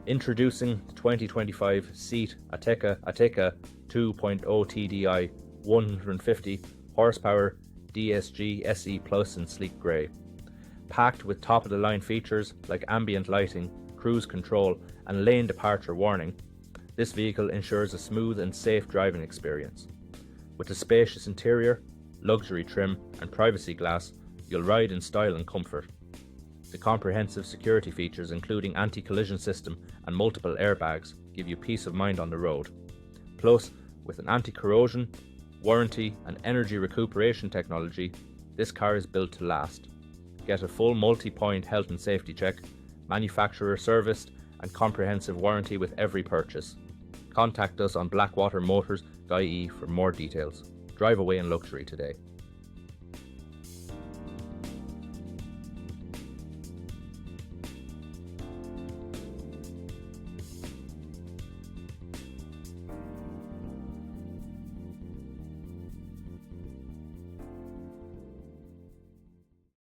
Introducing the 2025 Seat Ateca 2.0 TDI 150 horsepower DSG SE Plus in sleek grey. Packed with top-of-the-line features like ambient lighting, cruise control and lane departure warning, this vehicle ensures a smooth and safe driving experience. With a spacious interior, luxury trim and privacy glass, you'll ride in style and comfort. The comprehensive security features including anti-collision system and multiple airbags give you peace of mind on the road. Plus, with an anti-corrosion, warranty and energy recuperation technology, this car is built to last. Get a full multi-point health and safety check, manufacturer serviced and comprehensive warranty with every purchase. Contact us on blackwatermotors.ie for more details. Drive away in luxury today.